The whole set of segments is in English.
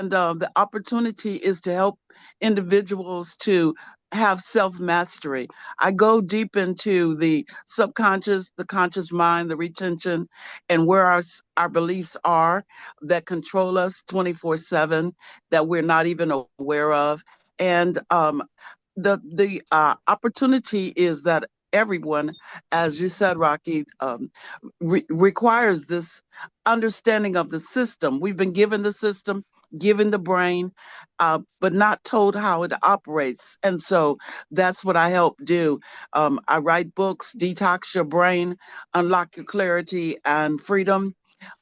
the opportunity is to help individuals to have self mastery. I go deep into the subconscious, the conscious mind, the retention, and where our beliefs are that control us 24/7 that we're not even aware of. And the opportunity is that everyone, as you said, Rocky, requires this understanding of the system. We've been given the system, given the brain, but not told how it operates. And so that's what I help do. I write books, detox your brain, unlock your clarity and freedom.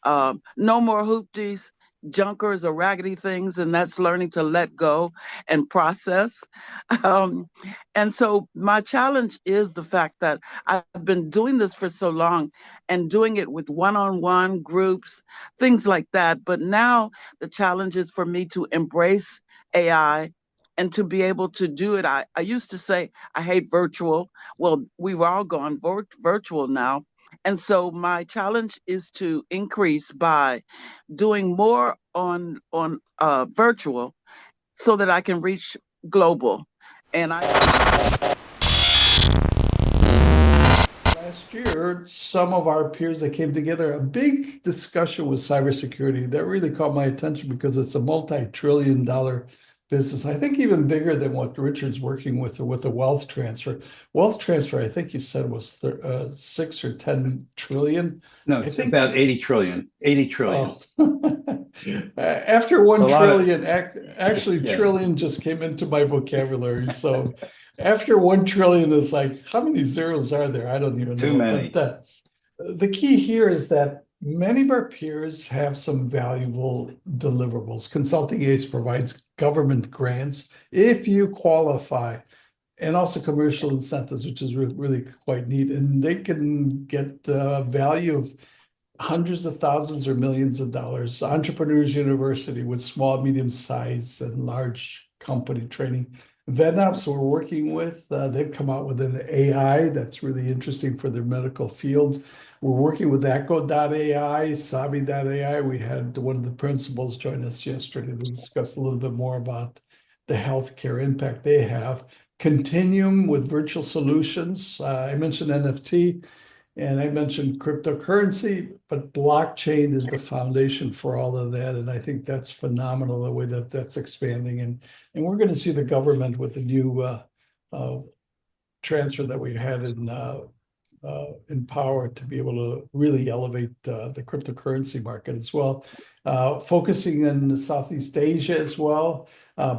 No more hoopties, junkers, or raggedy things, and that's learning to let go and process. Um, and so my challenge is the fact that I've been doing this for so long and doing it with one-on-one groups, things like that. But now the challenge is for me to embrace AI and to be able to do it. I used to say I hate virtual. Well, we've all gone virtual now. And so my challenge is to increase by doing more on virtual so that I can reach global. And Last year, some of our peers that came together, a big discussion was cybersecurity. That really caught my attention because it's a multi-trillion-dollar business. I think even bigger than what Richard's working with the wealth transfer. Wealth transfer, I think you said was 6 or 10 trillion. No, I it's think. about 80 trillion. 80 trillion. Oh, after It's one a lot of, trillion, actually, yeah, trillion just came into my vocabulary. So after 1 trillion is like, how many zeros are there? I don't even too know. But many. the key here is that many of our peers have some valuable deliverables. Consulting Ace provides government grants if you qualify, and also commercial incentives, which is really quite neat. And they can get value of hundreds of thousands or millions of dollars. Entrepreneurs University with small, medium size, and large company training. VetNops we're working with, they've come out with an AI that's really interesting for their medical field. We're working with Echo.ai, Sabi.ai. We had one of the principals join us yesterday to discuss a little bit more about the healthcare impact they have. Continuum with virtual solutions. I mentioned NFT. And I mentioned cryptocurrency, but blockchain is the foundation for all of that. And I think that's phenomenal the way that that's expanding. And we're going to see the government with the new uh, transfer that we had in power to be able to really elevate the cryptocurrency market as well. Focusing in Southeast Asia as well.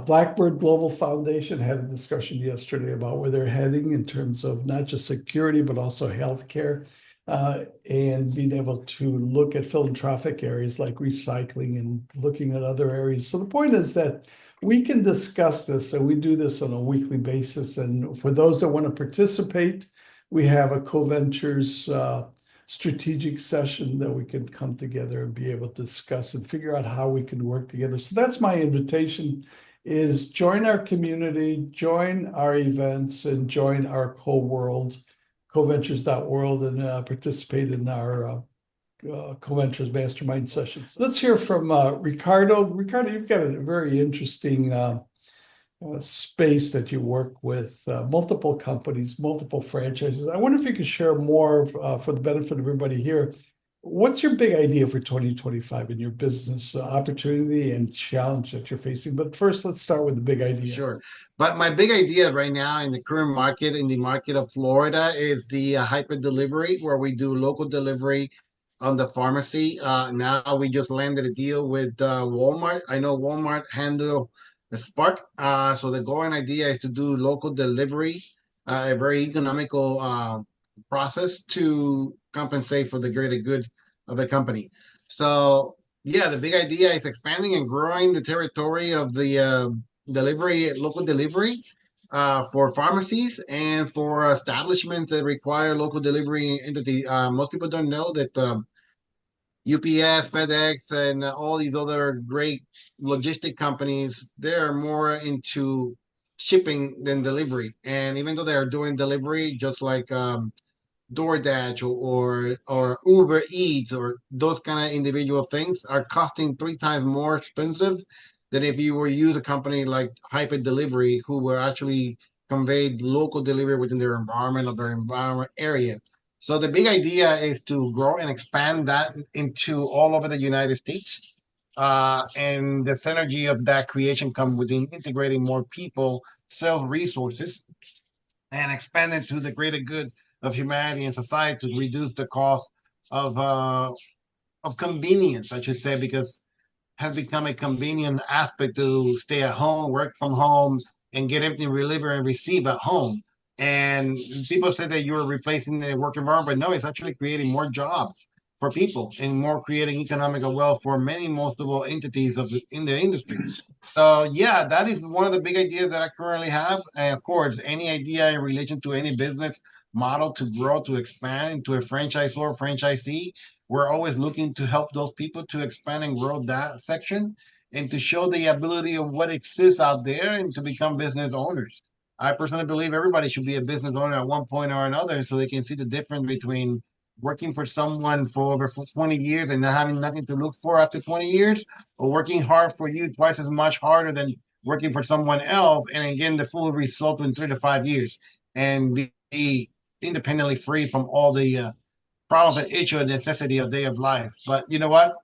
Blackbird Global Foundation had a discussion yesterday about where they're heading in terms of not just security, but also healthcare, and being able to look at philanthropic areas like recycling and looking at other areas. So the point is that we can discuss this, and we do this on a weekly basis. And for those that want to participate, we have a Coventures strategic session that we can come together and be able to discuss and figure out how we can work together. So that's my invitation is join our community, join our events, and join our co-world, coventures.world, and participate in our Coventures Mastermind sessions. Let's hear from Ricardo. Ricardo, you've got a very interesting space that you work with, multiple companies, multiple franchises. I wonder if you could share more for the benefit of everybody here. What's your big idea for 2025 in your business opportunity and challenge that you're facing? But first, let's start with the big idea. Sure. But my big idea right now in the current market, in the market of Florida, is the hyper delivery, where we do local delivery on the pharmacy. Now we just landed a deal with Walmart. I know Walmart handle the Spark. So the going idea is to do local delivery, a very economical process to compensate for the greater good of the company. So yeah, the big idea is expanding and growing the territory of the delivery, local delivery for pharmacies and for establishments that require local delivery entity. Most people don't know that UPS, FedEx, and all these other great logistic companies, they're more into shipping than delivery. And even though they're doing delivery, just like DoorDash or Uber Eats or those kind of individual things are costing 3 times more expensive than if you were use a company like Hyper Delivery, who were actually conveyed local delivery within their environment or their environment area. So the big idea is to grow and expand that into all over the United States. And the synergy of that creation come within integrating more people, sales resources, and expand it to the greater good of humanity and society to reduce the cost of convenience, I should say, because has become a convenient aspect to stay at home, work from home, and get everything delivered and receive at home. And people say that you're replacing the work environment, but no, it's actually creating more jobs for people and more creating economic wealth for many multiple entities in the industry. So yeah, that is one of the big ideas that I currently have. And of course, any idea in relation to any business model to grow, to expand into a franchisor or franchisee, we're always looking to help those people to expand and grow that section and to show the ability of what exists out there and to become business owners. I personally believe everybody should be a business owner at one point or another so they can see the difference between working for someone for over 20 years and not having nothing to look for after 20 years, or working hard for you twice as much harder than working for someone else and getting the full result in 3 to 5 years and be independently free from all the problems and issue and necessity of day of life. But you know what?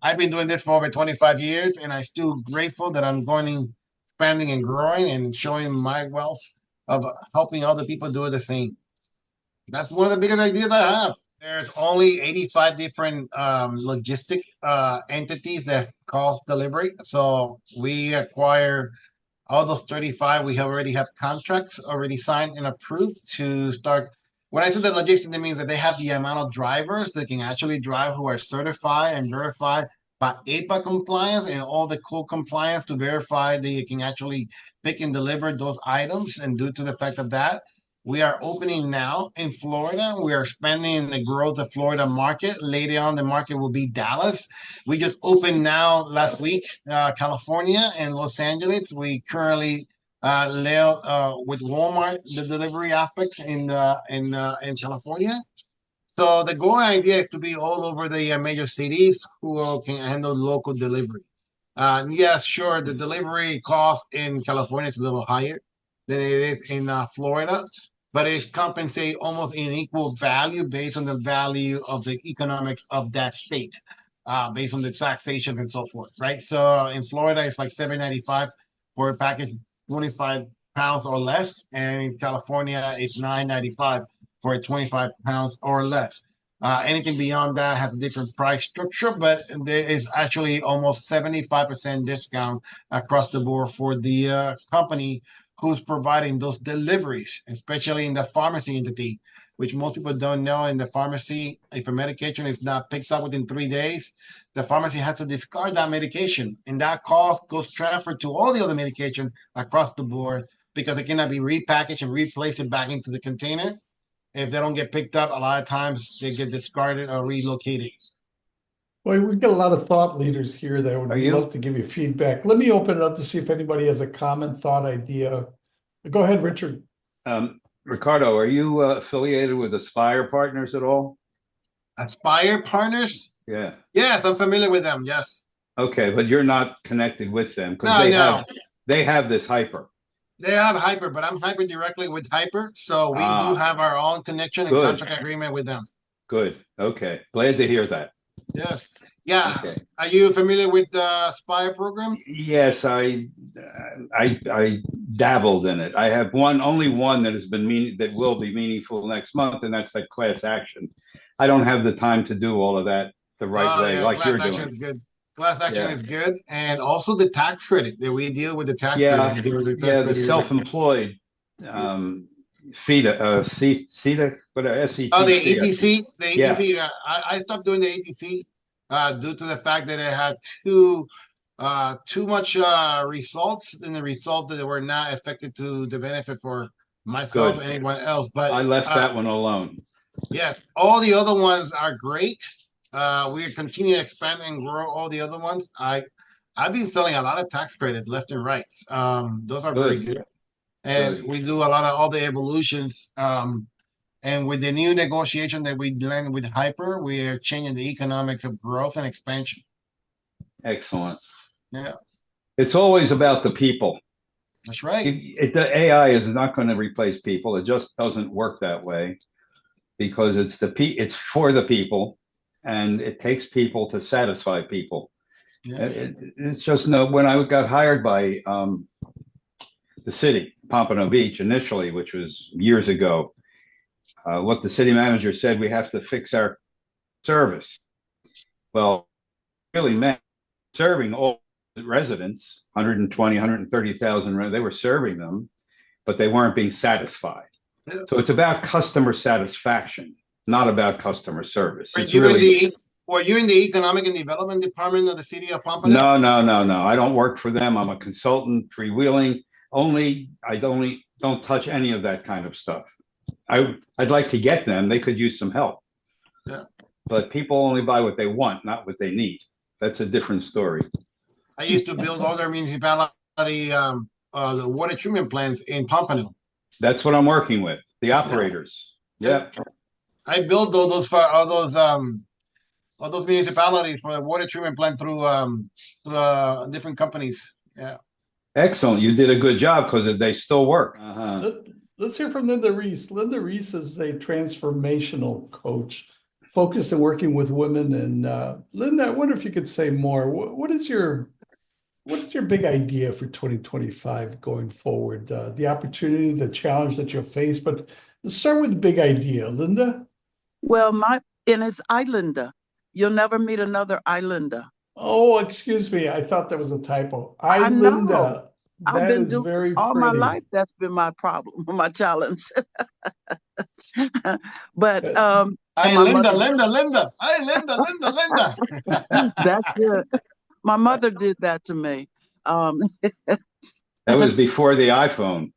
I've been doing this for over 25 years, and I'm still grateful that I'm going, expanding and growing and showing my wealth of helping other people do the same. That's one of the biggest ideas I have. There's only 85 different logistic entities that cost delivery. So we acquire all those 35, we already have contracts already signed and approved to start. When I say the logistics, that means that they have the amount of drivers that can actually drive who are certified and verified by APA compliance and all the code compliance to verify they can actually pick and deliver those items. And due to the fact of that, we are opening now in Florida. We are expanding the growth of Florida market. Later on, the market will be Dallas. We just opened now last week, California and Los Angeles. We currently lay with Walmart the delivery aspect in California. So the goal idea is to be all over the major cities who can handle local delivery. Yes, sure, the delivery cost in California is a little higher than it is in Florida, but it's compensate almost in equal value based on the value of the economics of that state, based on the taxation and so forth, right? So in Florida, it's like $7.95 for a package, 25 pounds or less, and in California, it's $9.95 for 25 pounds or less. Anything beyond that have a different price structure, but there is actually almost 75% discount across the board for the company who's providing those deliveries, especially in the pharmacy entity, which most people don't know. In the pharmacy, if a medication is not picked up within 3 days, the pharmacy has to discard that medication, and that cost goes transferred to all the other medication across the board because it cannot be repackaged and replaced back into the container. If they don't get picked up, a lot of times they get discarded or relocated. Well, we've got a lot of thought leaders here that would Are you? love to give you feedback. Let me open it up to see if anybody has a comment, thought, idea. Go ahead, Richard. Ricardo, are you affiliated with Aspire Partners at all? Aspire Partners? Yeah. Yes, I'm familiar with them. Yes. Okay, but you're not connected with them because No. they have this hyper. They have Hyper, but I'm Hyper directly with Hyper. So we do have our own connection and Good. contract agreement with them. Good. Okay. Glad to hear that. Yes. Yeah. Okay. Are you familiar with the Aspire program? Yes, I dabbled in it. I have only one that that will be meaningful next month, and that's that class action. I don't have the time to do all of that the right way, Yeah, like you're class action doing. is good. Class action Yeah. is good. And also the tax credit that we deal with the tax Yeah, credit. the self-employed FIDA, CETA, what SETC. Oh, the ETC. The Yeah. ETC. I stopped doing the ETC due to the fact that it had too much results, and the result that were not affected to the benefit for myself Good. and anyone else. But I left that one alone. yes, all the other ones are great. We continue to expand and grow all the other ones. I've been selling a lot of tax credits left and right. Those are very good. And we do a lot of all the evolutions. And with the new negotiation that we landed with Hyper, we are changing the economics of growth and expansion. Excellent. Yeah. It's always about the people. That's right. The AI is not going to replace people. It just doesn't work that way because it's for the people, and it takes people to satisfy people. Yeah. It's just no. When I got hired by the city, Pompano Beach, initially, which was years ago, what the city manager said, we have to fix our service. Well, really meant serving all residents, 120, 130,000, they were serving them, but they weren't being satisfied. Yeah. So it's about customer satisfaction, not about customer service. Were It's you really were you in the Economic and Development Department of the city of Pompano? no. I don't work for them. I'm a consultant, freewheeling. I don't touch any of that kind of stuff. I'd like to get them. They could use some help. Yeah. But people only buy what they want, not what they need. That's a different story. I used to build other municipality the water treatment plants in Pompano. That's what I'm working with. The operators. Yeah. I built all those municipalities for the water treatment plant through different companies. Yeah. Excellent. You did a good job because they still work. Let's hear from Linda Reese. Linda Reese is a transformational coach focused on working with women. And Linda, I wonder if you could say more. What is your big idea for 2025 going forward? The opportunity, the challenge that you'll face, but let's start with the big idea. Linda? Well, and it's Islander. You'll never meet another Islander. Oh, excuse me. I thought that was a typo. I know. Linda. I've That been is doing very all my pretty. life. That's been my problem, my challenge. But Hi, my Linda, mother, Linda. Hi, Linda. that's it. My mother did that to me. That was before the iPhone.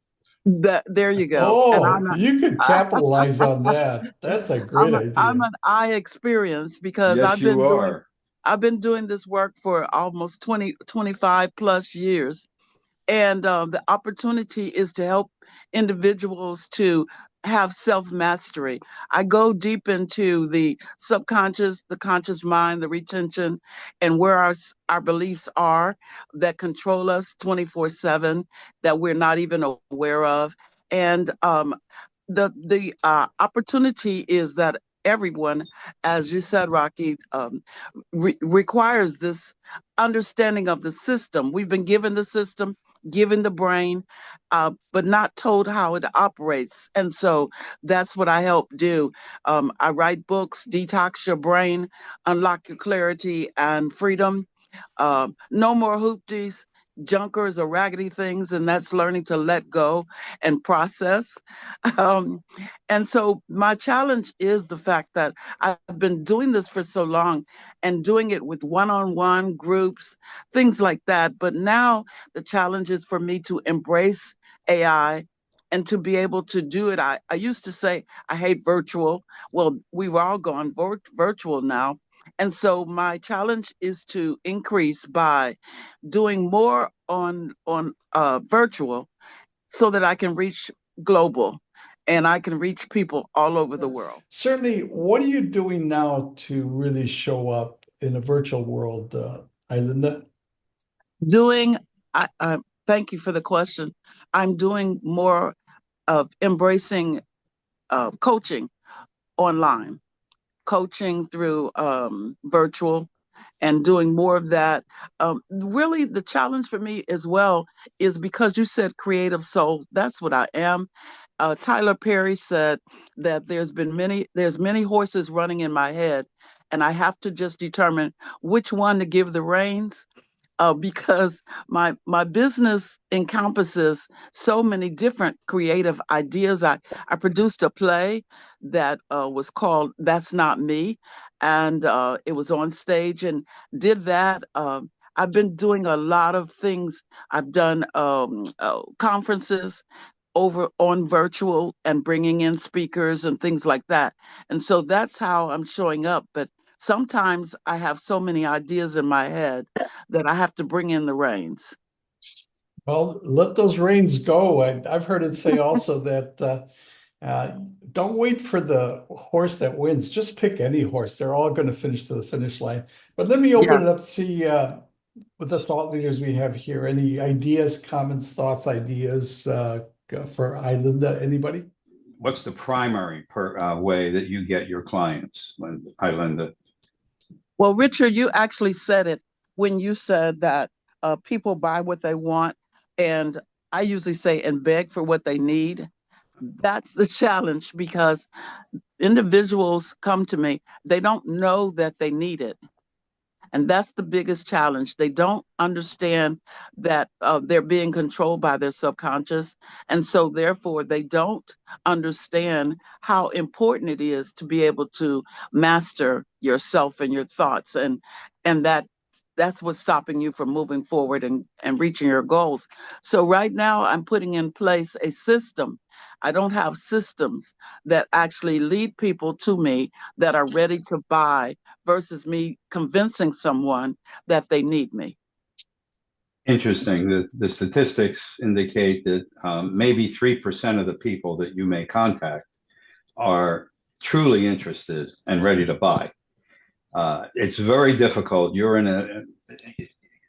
There you go. And Oh, you could capitalize on that. That's a great idea. I'm an I experience because Yes, you are. I've been doing this work for almost 25 plus years. And the opportunity is to help individuals to have self-mastery. I go deep into the subconscious, the conscious mind, the retention, and where our beliefs are that control us 24/7, that we're not even aware of. And the opportunity is that everyone, as you said, Rocky, requires this understanding of the system. We've been given the system, given the brain, but not told how it operates. And so that's what I help do. I write books, detox your brain, unlock your clarity and freedom. No more hoopties, junkers, or raggedy things, and that's learning to let go and process. Um, and so my challenge is the fact that I've been doing this for so long and doing it with one-on-one groups, things like that. But now the challenge is for me to embrace AI and to be able to do it. I used to say I hate virtual. Well, we've all gone virtual now. And so my challenge is to increase by doing more on virtual so that I can reach global and I can reach people all over the world. Certainly, what are you doing now to really show up in a virtual world, Linda? Thank you for the question. I'm doing more of embracing coaching online, coaching through virtual, and doing more of that. Really, the challenge for me as well is because you said creative soul. That's what I am. Tyler Perry said that there's many horses running in my head, and I have to just determine which one to give the reins. Because my business encompasses so many different creative ideas. I produced a play that was called "That's Not Me," and it was on stage and did that. I've been doing a lot of things. I've done conferences over on virtual and bringing in speakers and things like that. And so that's how I'm showing up. But sometimes I have so many ideas in my head that I have to bring in the reins. Well, let those reins go. I've heard it say also that don't wait for the horse that wins. Just pick any horse. They're all going to finish to the finish line. But let me open it up to see with the thought leaders we have here, any ideas, comments, thoughts, ideas for Ilinda? Anybody? What's the primary way that you get your clients, Ilinda? Well, Richard, you actually said it when you said that people buy what they want, and I usually say and beg for what they need. That's the challenge because individuals come to me, they don't know that they need it. And that's the biggest challenge. They don't understand that they're being controlled by their subconscious. And so, therefore, they don't understand how important it is to be able to master yourself and your thoughts. And that's what's stopping you from moving forward and reaching your goals. So, right now, I'm putting in place a system. I don't have systems that actually lead people to me that are ready to buy versus me convincing someone that they need me. Interesting. The statistics indicate that maybe 3% of the people that you may contact are truly interested and ready to buy. It's very difficult. You're in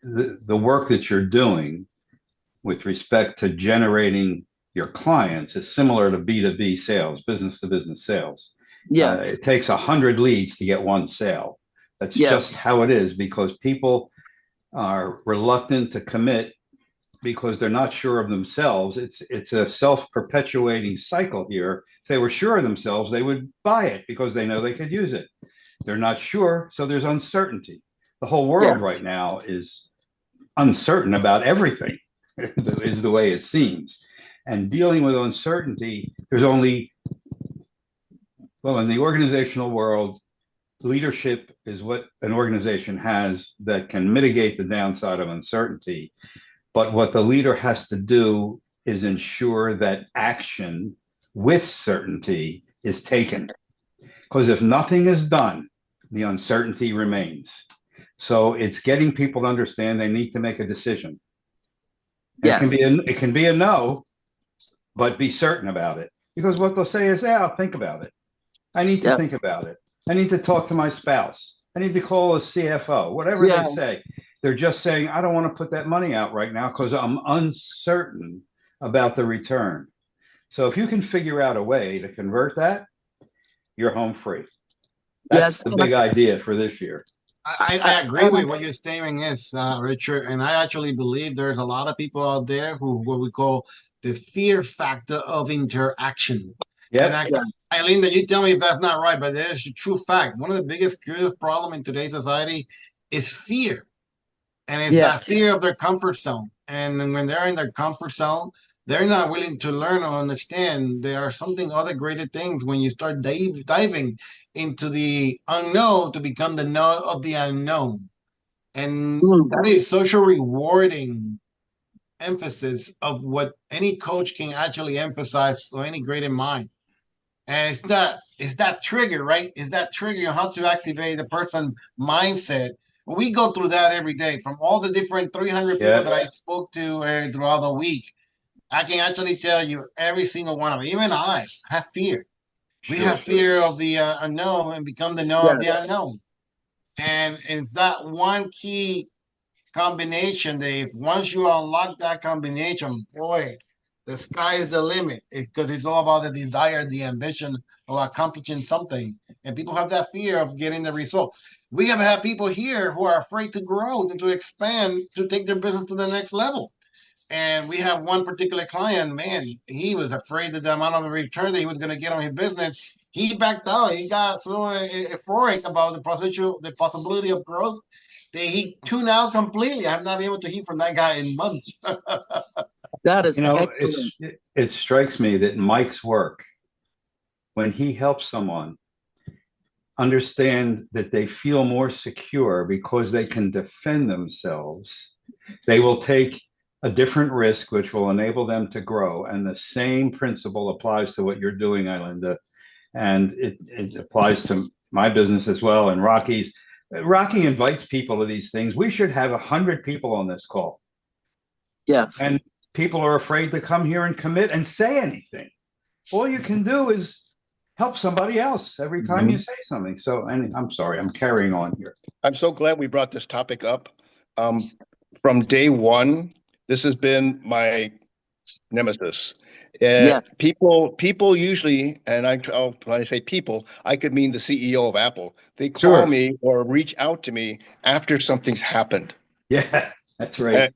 the work that you're doing with respect to generating your clients is similar to B2B sales, business to business sales. Yes. It takes 100 leads to get one sale. That's Yes. just how it is because people are reluctant to commit because they're not sure of themselves. It's a self-perpetuating cycle here. If they were sure of themselves, they would buy it because they know they could use it. They're not sure, so there's uncertainty. The whole world right now is uncertain about everything, is the way it seems. And dealing with uncertainty, there's only, well, in the organizational world, leadership is what an organization has that can mitigate the downside of uncertainty. But what the leader has to do is ensure that action with certainty is taken. Because if nothing is done, the uncertainty remains. So it's getting people to understand they need to make a decision. Yes. It can be a no, but be certain about it. Because what they'll say is, yeah, I'll think about it. I need to think about it. I need to talk to my spouse. I need to call a CFO, whatever they say. They're just saying, I don't want to put that money out right now because I'm uncertain about the return. So if you can figure out a way to convert that, you're home free. That's the big idea for this year. I agree with what your statement is, Richard, and I actually believe there's a lot of people out there who what we call the fear factor of interaction. Yeah. Eileen, you tell me if that's not right, but that is a true fact. One of the biggest curious problem in today's society is fear. And it's that fear of their comfort zone. And when they're in their comfort zone, they're not willing to learn or understand there are something other greater things when you start diving into the unknown to become the know of the unknown. And that is social rewarding emphasis of what any coach can actually emphasize or any great in mind. And it's that trigger, right? It's that trigger on how to activate a person's mindset. We go through that every day from all the different 300 people that I spoke to throughout the week. I can actually tell you every single one of them, even I, have fear. We have fear of the unknown and become the know of the unknown. And it's that one key combination, Dave. Once you unlock that combination, boy, the sky is the limit because it's all about the desire, the ambition of accomplishing something. And people have that fear of getting the result. We have had people here who are afraid to grow and to expand, to take their business to the next level. And we have one particular client, man, he was afraid that the amount of return that he was going to get on his business, he backed out. He got so euphoric about the possibility of growth that he tuned out completely. I've not been able to hear from that guy in months. That is excellent. It strikes me that Mike's work, when he helps someone understand that they feel more secure because they can defend themselves, they will take a different risk, which will enable them to grow. And the same principle applies to what you're doing, Ilinda. And it applies to my business as well and Rocky's. Rocky invites people to these things. We should have 100 people on this call. Yes. And people are afraid to come here and commit and say anything. All you can do is help somebody else every time you say something. So, and I'm sorry, I'm carrying on here. I'm so glad we brought this topic up. from day one, this has been my nemesis. Yes. People usually, and when I say people, I could mean the CEO of Apple. They call Sure. me or reach out to me after something's happened. Yeah, that's right.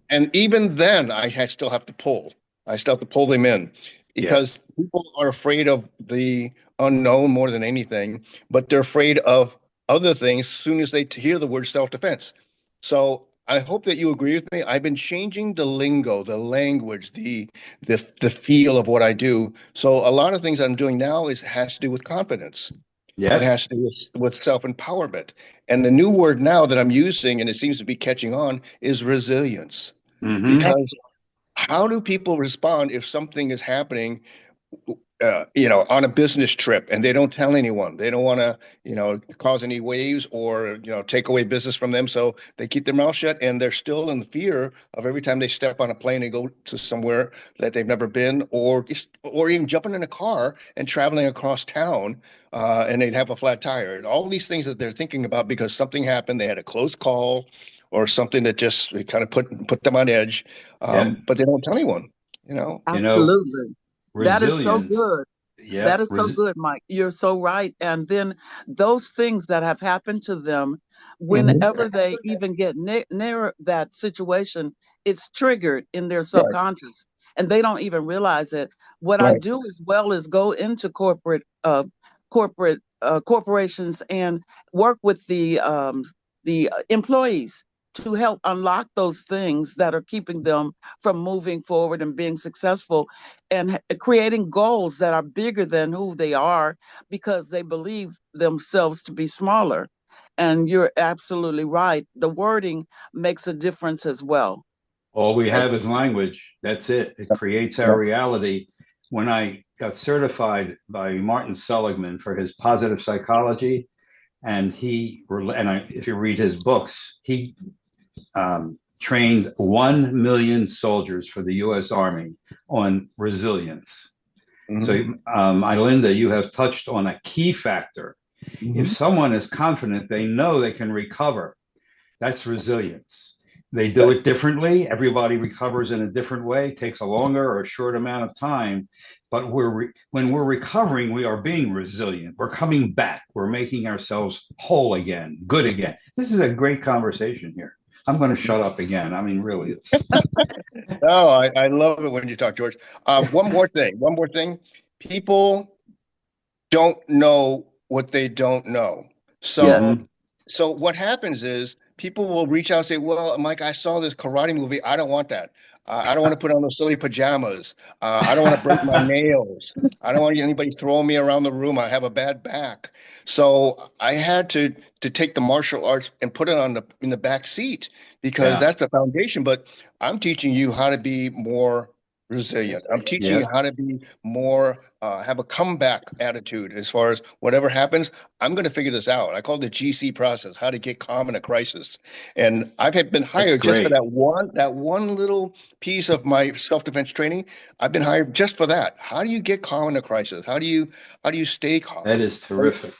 And even then, still have to pull. I still have to pull them in Yeah. because people are afraid of the unknown more than anything, but they're afraid of other things as soon as they hear the word self-defense. So I hope that you agree with me. I've been changing the lingo, the language, the feel of what I do. So a lot of things I'm doing now has to do with confidence. It Yeah. has to do with self-empowerment. And the new word now that I'm using, and it seems to be catching on, is resilience. Hmm. Because how do people respond if something is happening, on a business trip and they don't tell anyone? They don't want to, cause any waves or, take away business from them. So they keep their mouth shut and they're still in fear of every time they step on a plane and go to somewhere that they've never been, or even jumping in a car and traveling across town, and they'd have a flat tire. All these things that they're thinking about because something happened, they had a close call or something that just kind of put them on edge. Yeah. But they don't tell anyone, you know. You know, Absolutely. That is so resilience. good. Yeah. That is so good, Mike. You're so right. And then those things that have happened to them, Mhm. whenever they even get near that situation, it's triggered in their Right, subconscious and they don't even realize it. What I right. do as well is go into corporations and work with the employees to help unlock those things that are keeping them from moving forward and being successful and creating goals that are bigger than who they are because they believe themselves to be smaller. And you're absolutely right. The wording makes a difference as well. All we have is language. That's it. It creates our Yeah. reality. When I got certified by Martin Seligman for his positive psychology, if you read his books, he trained 1 million soldiers for the U.S. Army on resilience. So, Mhm. Ilinda, you have touched on a key factor. If Mhm. someone is confident, they know they can recover. That's resilience. They do Right. it differently. Everybody recovers in a different way. It takes a longer or a short amount of time. But when we're recovering, we are being resilient. We're coming back. We're making ourselves whole again, good again. This is a great conversation here. I'm going to shut up again. I mean, really, it's No, I love it when you talk, George. One more thing. People don't know what they don't know. Yes. So, Mhm. so what happens is people will reach out and say, "Well, Mike, I saw this karate movie. I don't want that. I don't want to put on those silly pajamas. I don't want to break my nails. I don't want anybody throwing me around the room. I have a bad back." So I had to take the martial arts and put it in the back seat because Yeah, that's the foundation. But I'm teaching you how to be more resilient. I'm teaching yeah, you how to be more, have a comeback attitude as far as whatever happens. I'm going to figure this out. I call it the GC process, how to get calm in a crisis. And been that's hired just for great. that one little piece of my self-defense training. I've been hired just for that. How do you get calm in a crisis? How do you stay calm? That is terrific.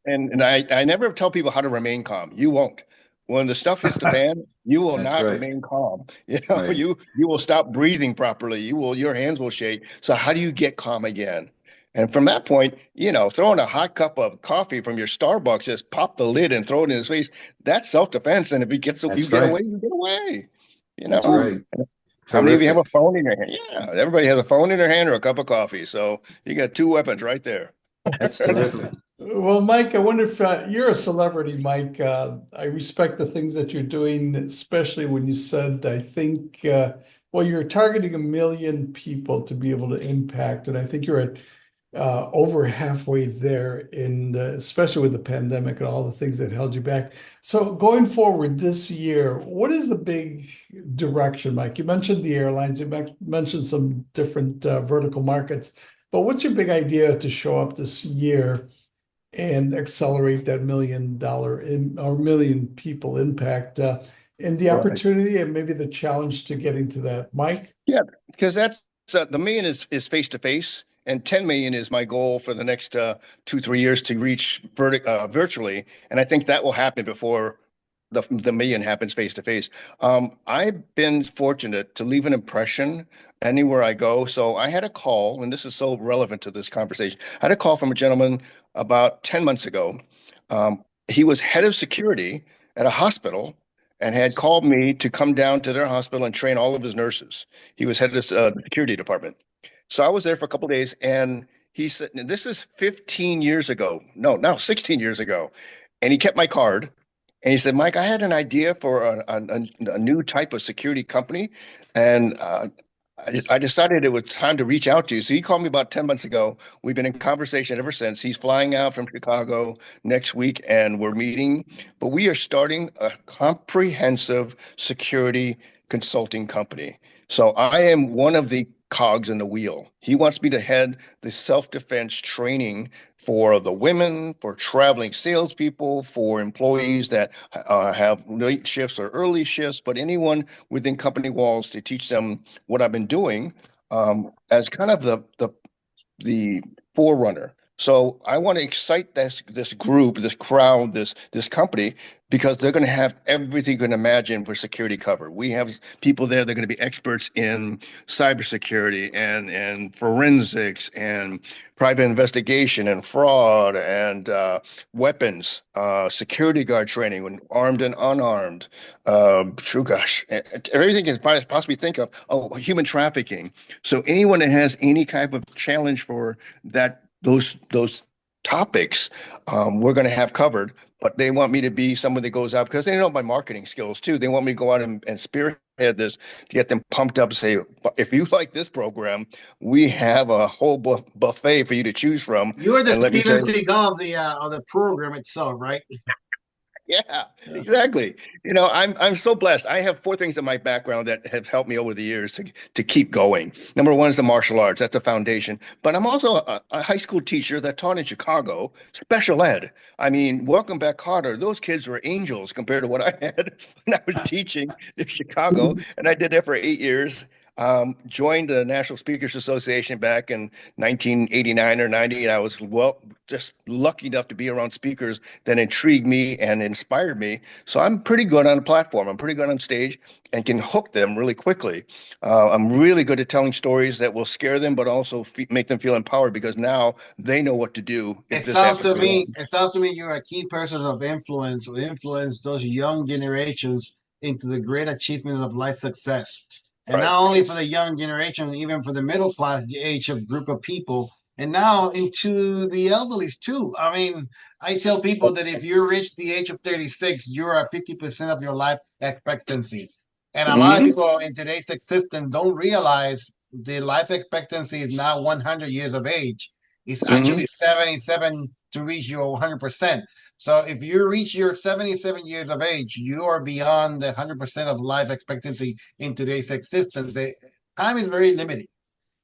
And I never tell people how to remain calm. You won't. When the stuff hits the fan, you will That's not right. remain calm. Right. You will stop breathing properly. Your hands will shake. So how do you get calm again? And from that point, throwing a hot cup of coffee from your Starbucks, just pop the lid and throw it in his face. That's self-defense. And if you That's get right. away, you get away. You That's know, right. how many of you have a Terrific. phone in your hand? Yeah, everybody has a phone in their hand or a cup of coffee. So you got two weapons right there. That's terrific. Well, Mike, I wonder if you're a celebrity, Mike. I respect the things that you're doing, especially when you said, I think, well, you're targeting 1 million people to be able to impact. And I think you're at over halfway there, especially with the pandemic and all the things that held you back. So going forward this year, what is the big direction, Mike? You mentioned the airlines, you mentioned some different vertical markets, but what's your big idea to show up this year and accelerate that $1 million or million people impact, and the Right. opportunity and maybe the challenge to getting to that, Mike? Yeah, because that's the million is face to face, and 10 million is my goal for the next 2-3 years to reach virtually, and I think that will happen before the million happens face to face. I've been fortunate to leave an impression anywhere I go. So I had a call, and this is so relevant to this conversation. I had a call from a gentleman about 10 months ago. He was head of security at a hospital and had called me to come down to their hospital and train all of his nurses. He was head of the security department. So I was there for a couple of days, and he said, and this is 15 years ago. No, now 16 years ago. And he kept my card. And he said, Mike, I had an idea for a new type of security company. And I decided it was time to reach out to you. So he called me about 10 months ago. We've been in conversation ever since. He's flying out from Chicago next week, and we're meeting. But we are starting a comprehensive security consulting company. So I am one of the cogs in the wheel. He wants me to head the self-defense training for the women, for traveling salespeople, for employees that have late shifts or early shifts, but anyone within company walls to teach them what I've been doing as kind of the forerunner. So I want to excite this group, this crowd, this company, because they're going to have everything you can imagine for security covered. We have people there that are going to be experts in cybersecurity and forensics and private investigation and fraud and weapons, security guard training, when armed and unarmed. Everything you can possibly think of. Oh, human trafficking. So anyone that has any type of challenge for those topics, we're going to have covered. But they want me to be someone that goes out because they know my marketing skills too. They want me to go out and spearhead this to get them pumped up and say, if you like this program, we have a whole buffet for you to choose from. You're the Steven Seagal of the program itself, right? Yeah, exactly. You know, I'm so blessed. I have 4 things in my background that have helped me over the years to keep going. Number 1 is the martial arts. That's the foundation. But I'm also a high school teacher that taught in Chicago, special ed. I mean, welcome back, Carter. Those kids were angels compared to what I had when I was teaching in Chicago, and I did that for 8 years. Joined the National Speakers Association back in 1989 or 90, and I was just lucky enough to be around speakers that intrigued me and inspired me. So I'm pretty good on a platform. I'm pretty good on stage and can hook them really quickly. I'm really good at telling stories that will scare them, but also make them feel empowered because now they know what to do. It sounds to me you're a key person of influence who influence those young generations into the great achievements of life success. And Right. not only for the young generation, even for the middle class age of group of people, and now into the elderlies too. I mean, I tell people that if you reach the age of 36, you're at 50% of your life expectancy. And a lot of people in today's existence don't realize the life expectancy is now 100 years of age. It's actually 77 to reach your 100%. So if you reach your 77 years of age, you are beyond the 100% of life expectancy in today's existence. The time is very limited.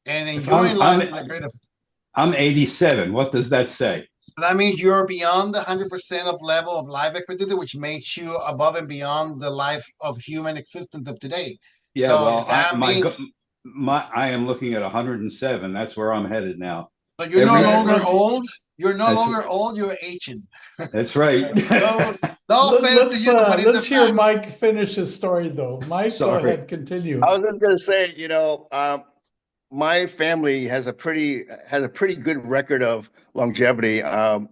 And enjoying life to the greatest. I'm 87. What does that say? That means you're beyond the 100% of level of life expectancy, which makes you above and beyond the life of human existence of today. Yeah, so well, I am looking at 107. That's where I'm headed now. So you're no longer old. You're no longer old. You're ancient. That's right. No offense to you, but let's hear Mike finish his story, though. Mike, Sorry. Go ahead, continue. I was just going to say, you know, my family has a pretty good record of longevity. I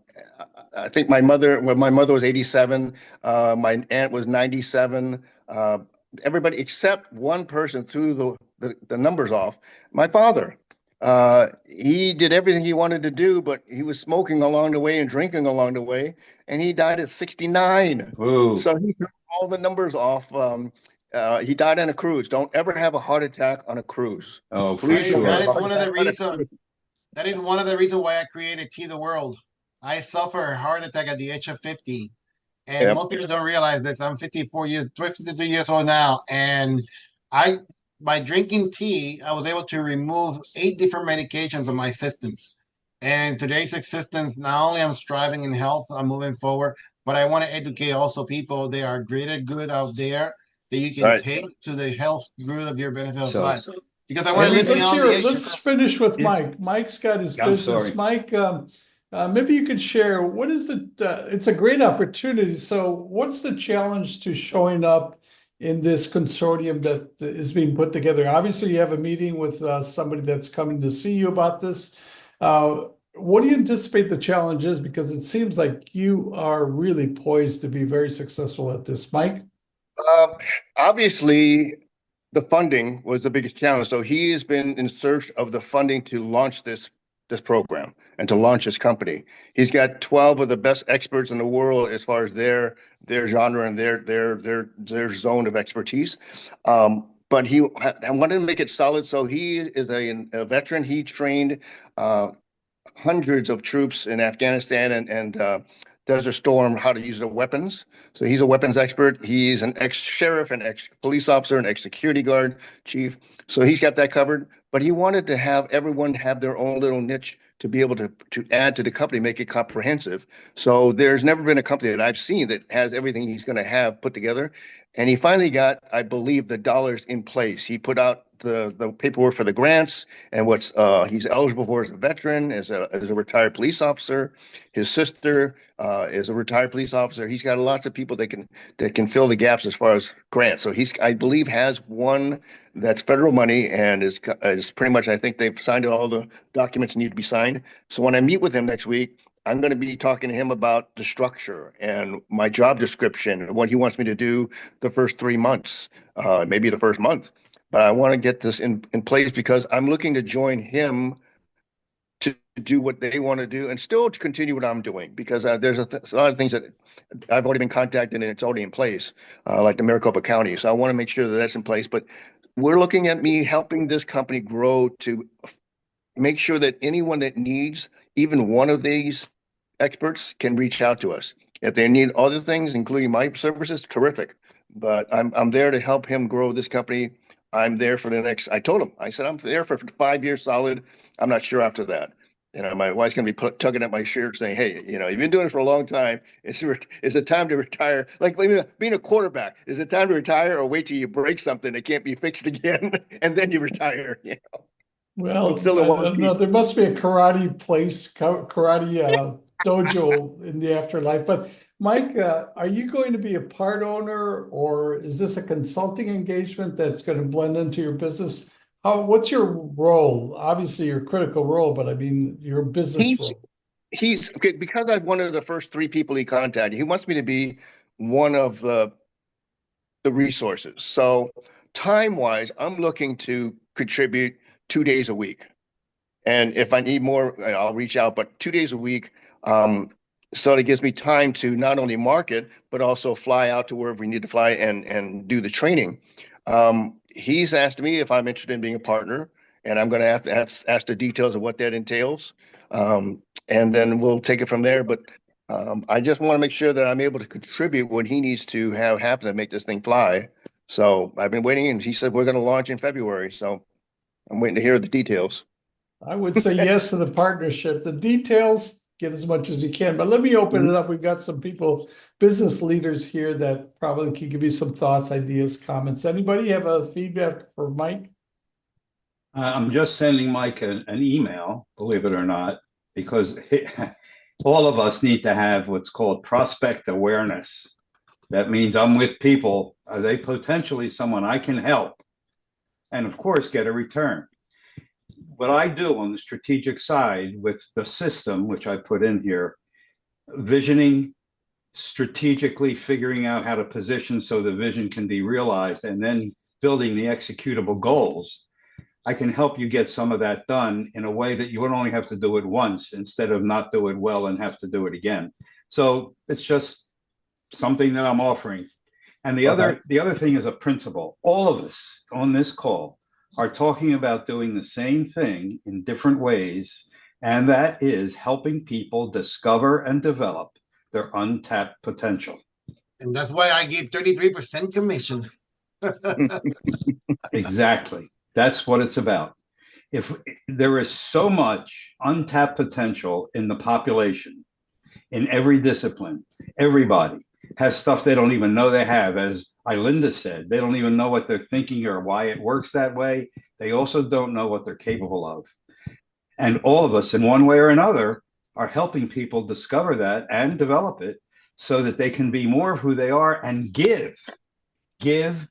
think when my mother was 87, my aunt was 97. Everybody except one person threw the numbers off. My father. He did everything he wanted to do, but he was smoking along the way and drinking along the way, and he died at 69. Ooh. So he threw all the numbers off. He died on a cruise. Don't ever have a heart attack on a cruise. Oh, for sure. That is one of the reasons. That is one of the reasons why I created Tea the World. I suffered a heart attack at the age of 50. And most people don't realize this. I'm 52 years old now. And by drinking tea, I was able to remove 8 different medications of my systems. And today's existence, not only I'm striving in health, I'm moving forward, but I want to educate also people. There are greater good out there that you can take to the health good of your benefit of life. Because I want to live beyond the age. Let's finish with Mike. Mike's got his business. Sorry. Mike, Maybe you could share what is it's a great opportunity. So what's the challenge to showing up in this consortium that is being put together? Obviously, you have a meeting with somebody that's coming to see you about this. What do you anticipate the challenge is? Because it seems like you are really poised to be very successful at this, Mike. Uh, Obviously, the funding was the biggest challenge. So he has been in search of the funding to launch this program and to launch his company. He's got 12 of the best experts in the world as far as their genre and their zone of expertise. But I wanted to make it solid. So he is a veteran. He trained hundreds of troops in Afghanistan and Desert Storm how to use their weapons. So he's a weapons expert. He's an ex-sheriff, an ex-police officer, an ex-security guard chief. So he's got that covered. But he wanted to have everyone have their own little niche to be able to add to the company, make it comprehensive. So there's never been a company that I've seen that has everything he's going to have put together. And he finally got, I believe, the dollars in place. He put out the paperwork for the grants and what's he's eligible for as a veteran, as a retired police officer. His sister is a retired police officer. He's got lots of people that can fill the gaps as far as grants. So I believe, has one that's federal money and is pretty much. I think they've signed all the documents need to be signed. So when I meet with him next week, I'm going to be talking to him about the structure and my job description and what he wants me to do the first 3 months, maybe the first month. But I want to get this in place because I'm looking to join him to do what they want to do and still to continue what I'm doing because there's a lot of things that I've already been contacted and it's already in place, like the Maricopa County. So I want to make sure that that's in place. But we're looking at me helping this company grow to make sure that anyone that needs even one of these experts can reach out to us. If they need other things, including my services, terrific. But I'm there to help him grow this company. I'm there for the next. I told him. I said I'm there for 5 years solid. I'm not sure after that. My wife's going to be tugging at my shirt saying, "Hey, you've been doing it for a long time. Is it time to retire? Like being a quarterback, is it time to retire or wait till you break something that can't be fixed again and then you retire?" Well, still in one no, piece. there must be a karate place, karate dojo in the afterlife. But Mike, are you going to be a part owner, or is this a consulting engagement that's going to blend into your business? What's your role? Obviously, your critical role, but I mean your business He's role. he's okay, because I'm one of the first three people he contacted. He wants me to be one of the resources. So time-wise, I'm looking to contribute 2 days a week. And if I need more, I'll reach out, but 2 days a week. So it gives me time to not only market, but also fly out to wherever we need to fly and do the training. He's asked me if I'm interested in being a partner, and I'm going to have to ask the details of what that entails. And then we'll take it from there. But I just want to make sure that I'm able to contribute what he needs to have happen to make this thing fly. So I've been waiting, and he said we're going to launch in February. So I'm waiting to hear the details. I would say yes to the partnership. The details, get as much as you can. But let me open it up. We've got some people, business leaders here that probably can give you some thoughts, ideas, comments. Anybody have a feedback for Mike? I'm just sending Mike an email, believe it or not, because all of us need to have what's called prospect awareness. That means I'm with people. Are they potentially someone I can help? And of course, get a return. What I do on the strategic side with the system, which I put in here, visioning, strategically figuring out how to position so the vision can be realized, and then building the executable goals, I can help you get some of that done in a way that you would only have to do it once instead of not do it well and have to do it again. So it's just something that I'm offering. And the other thing is a principle. All of us on this call are talking about doing the same thing in different ways, and that is helping people discover and develop their untapped potential. And that's why I give 33% commission. Exactly. That's what it's about. If there is so much untapped potential in the population, in every discipline, everybody has stuff they don't even know they have. As Ilinda said, they don't even know what they're thinking or why it works that way. They also don't know what they're capable of. And all of us, in one way or another, are helping people discover that and develop it so that they can be more of who they are and give. Give.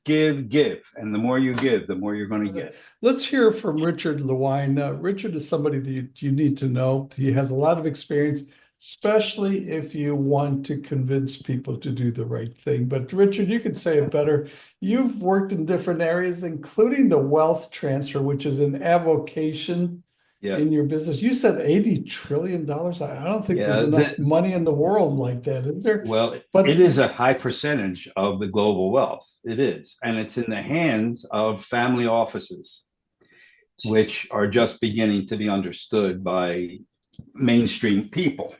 And the more you give, the more you're going to get. Let's hear from Richard Lewine. Richard is somebody that you need to know. He has a lot of experience, especially if you want to convince people to do the right thing. But Richard, you could say it better. You've worked in different areas, including the wealth transfer, which is an avocation in your business. You said $80 trillion. I don't think there's enough money in the world like that, is there? Well, but it is a high percentage of the global wealth. It is. And it's in the hands of family offices, which are just beginning to be understood by mainstream people.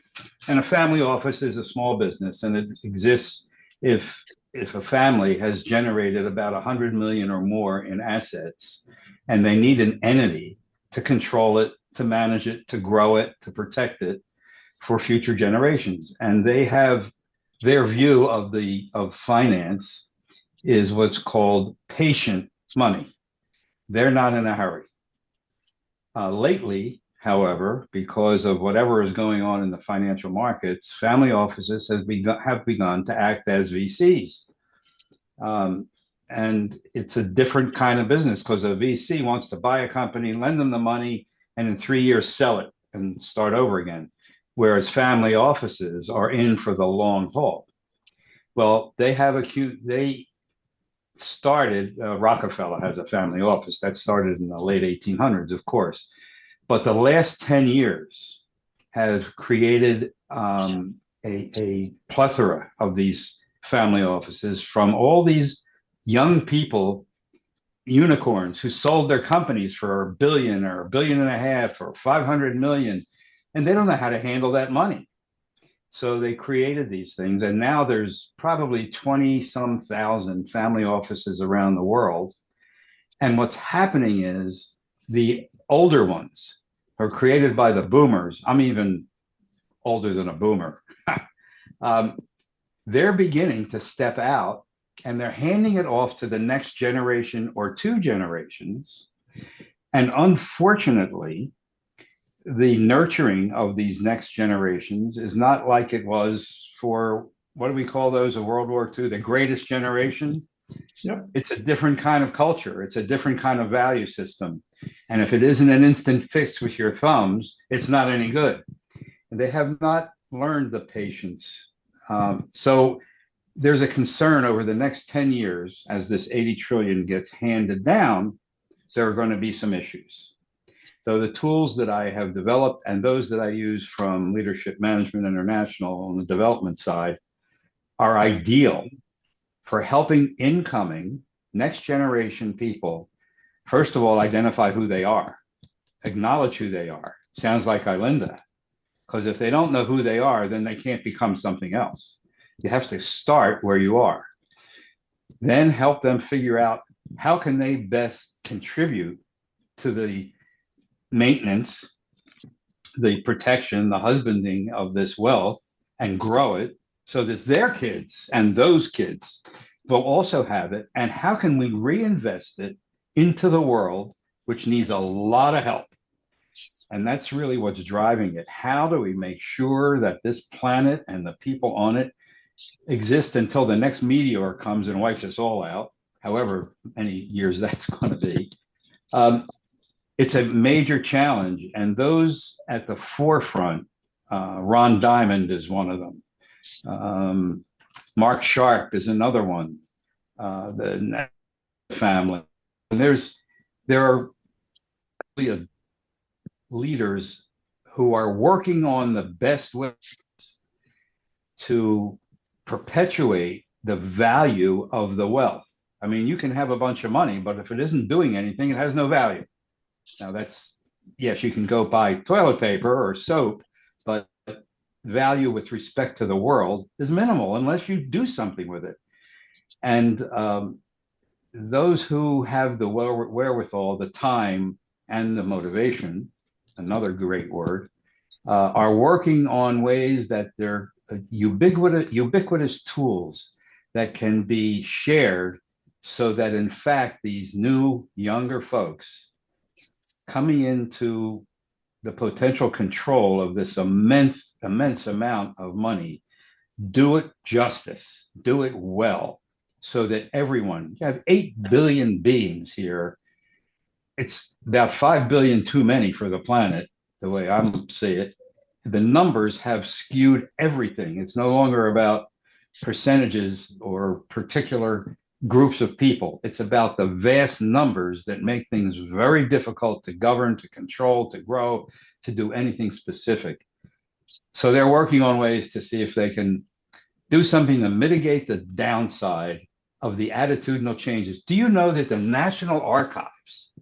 And a family office is a small business, and it exists if a family has generated about 100 million or more in assets, and they need an entity to control it, to manage it, to grow it, to protect it for future generations. And they have their view of finance is what's called patient money. They're not in a hurry. Lately, however, because of whatever is going on in the financial markets, family offices have begun to act as VCs. And it's a different kind of business because a VC wants to buy a company, lend them the money, and in 3 years sell it and start over again. Whereas family offices are in for the long haul. Well, they started, Rockefeller has a family office that started in the late 1800s, of course. But the last 10 years have created a plethora of these family offices from all these young people, unicorns, who sold their companies for $1 billion or $1.5 billion or 500 million, and they don't know how to handle that money. So they created these things, and now there's probably 20-some thousand family offices around the world. And what's happening is the older ones are created by the boomers. I'm even older than a boomer. They're beginning to step out, and they're handing it off to the next generation or two generations. And unfortunately, the nurturing of these next generations is not like it was for, what do we call those of World War II, the greatest generation? Yep. It's a different kind of culture. It's a different kind of value system. And if it isn't an instant fix with your thumbs, it's not any good. And they have not learned the patience. So there's a concern over the next 10 years, as this 80 trillion gets handed down, there are going to be some issues. So the tools that I have developed and those that I use from Leadership Management International on the development side are ideal for helping incoming next generation people, first of all, identify who they are, acknowledge who they are. Sounds like Ilinda, because if they don't know who they are, then they can't become something else. You have to start where you are. Then help them figure out how can they best contribute to the maintenance, the protection, the husbanding of this wealth, and grow it so that their kids and those kids will also have it. And how can we reinvest it into the world, which needs a lot of help? And that's really what's driving it. How do we make sure that this planet and the people on it exist until the next meteor comes and wipes us all out, however many years that's going to be? It's a major challenge, and those at the forefront, Ron Diamond is one of them. Mark Sharp is another one. The family, and there are leaders who are working on the best ways to perpetuate the value of the wealth. I mean, you can have a bunch of money, but if it isn't doing anything, it has no value. Now that's, yes, you can go buy toilet paper or soap, but value with respect to the world is minimal unless you do something with it. And those who have the wherewithal, the time, and the motivation, another great word, are working on ways that they're ubiquitous tools that can be shared so that, in fact, these new, younger folks coming into the potential control of this immense amount of money, do it justice, do it well, so that everyone, you have 8 billion beings here. It's about 5 billion too many for the planet, the way I see it. The numbers have skewed everything. It's no longer about percentages or particular groups of people. It's about the vast numbers that make things very difficult to govern, to control, to grow, to do anything specific. So they're working on ways to see if they can do something to mitigate the downside of the attitudinal changes. Do you know that the National Archives,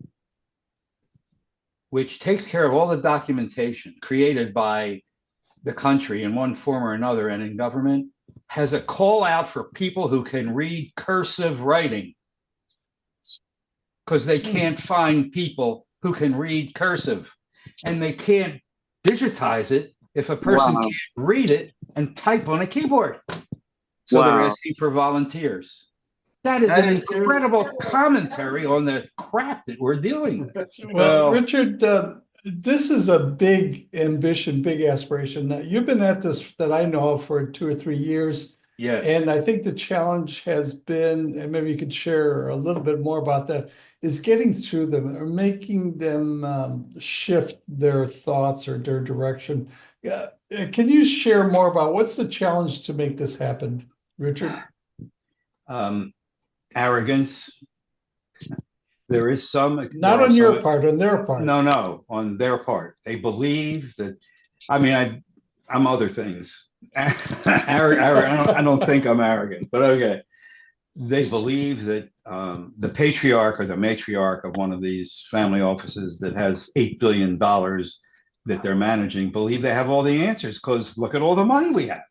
which takes care of all the documentation created by the country in one form or another and in government, has a call out for people who can read cursive writing, because they can't find people who can read cursive, and they can't digitize it if a person can't read it and type on a keyboard. So they're asking for volunteers. That is an incredible commentary on the crap that we're dealing with. Well, Richard, this is a big ambition, big aspiration. You've been at this, that I know of, for 2 or 3 years. Yes. And I think the challenge has been, and maybe you could share a little bit more about that, is getting through them or making them shift their thoughts or their direction. Can you share more about what's the challenge to make this happen, Richard? Arrogance. There is some. Not on your part, on their part. No, on their part. They believe that, I mean, I'm other things. I don't think I'm arrogant, but okay. They believe that the patriarch or the matriarch of one of these family offices that has $8 billion that they're managing believe they have all the answers, because look at all the money we have.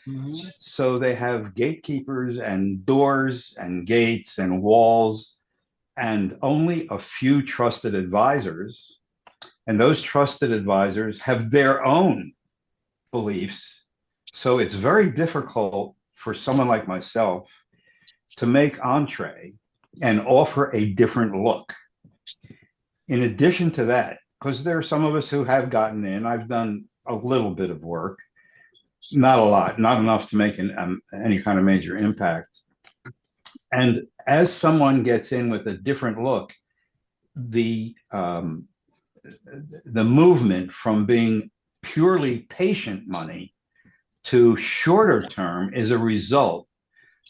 Mm-hmm. So they have gatekeepers and doors and gates and walls and only a few trusted advisors. And those trusted advisors have their own beliefs. So it's very difficult for someone like myself to make entree and offer a different look. In addition to that, because there are some of us who have gotten in, I've done a little bit of work, not a lot, not enough to make any kind of major impact. And as someone gets in with a different look, the movement from being purely patient money to shorter term is a result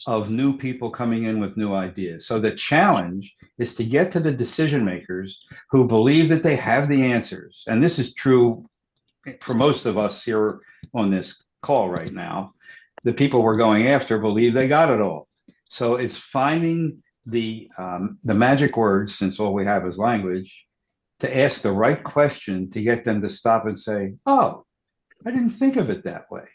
of new people coming in with new ideas. So the challenge is to get to the decision makers who believe that they have the answers. And this is true for most of us here on this call right now. The people we're going after believe they got it all. So it's finding the magic words, since all we have is language, to ask the right question to get them to stop and say, oh, I didn't think of it that way.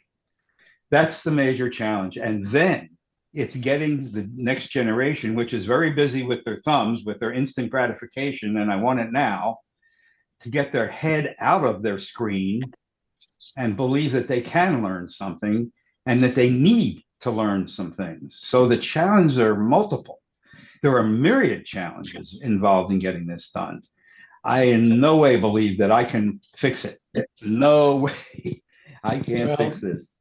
That's the major challenge. And then it's getting the next generation, which is very busy with their thumbs, with their instant gratification, and I want it now, to get their head out of their screen and believe that they can learn something and that they need to learn some things. So the challenges are multiple. There are myriad challenges involved in getting this done. I in no way believe that I can fix it. No way. I can't fix this.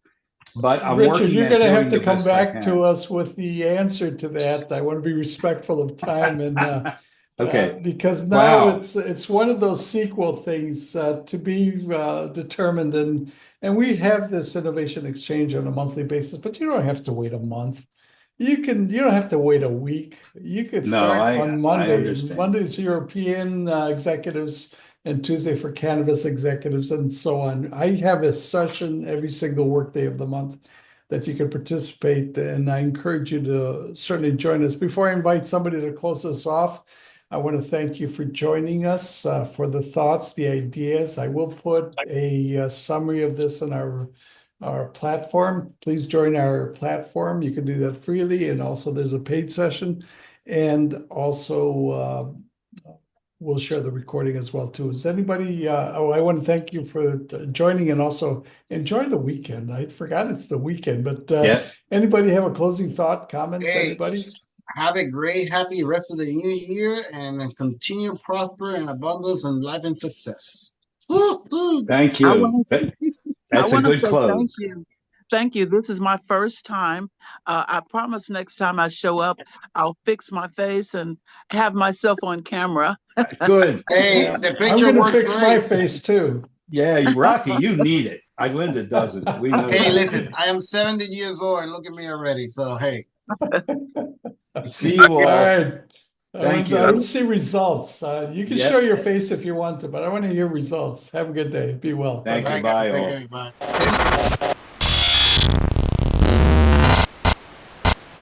But I'm Richard, you're going to have to come back to us with the answer to that. I want to be respectful of time, and okay, because now it's one of those sequel things to be determined, and we have this innovation exchange on a monthly basis, but you don't have to wait a month. You don't have to wait a week. You could start on Monday. Monday's European executives, and Tuesday for Canvas executives, and so on. I have a session every single workday of the month that you can participate, and I encourage you to certainly join us. Before I invite somebody to close us off, I want to thank you for joining us, for the thoughts, the ideas. I will put a summary of this on our platform. Please join our platform. You can do that freely, and also there's a paid session, and also we'll share the recording as well too. Is anybody? I want to thank you for joining, and also enjoy the weekend. I forgot it's the weekend, but anybody have a closing thought, comment? Anybody? Have a great, happy rest of the new year, and continue prosper in abundance and life and success. Thank I you. want to That's a want to good say thank close. you. Thank you. This is my first time. I promise next time I show up, I'll fix my face and have myself on camera. Good. Hey, Yeah, the I'm picture gonna works fix my great. face too. Yeah, Rocky, you need it. Linda doesn't. We know Hey, that. listen, I am 70 years old and look at me already. So, hey. See you All all. right. Thank I want you. to see results. You can show Yep. your face if you want to, but I want to hear results. Have a good day. Be well. Thank you. Bye-bye. Bye Thank all. you. Bye.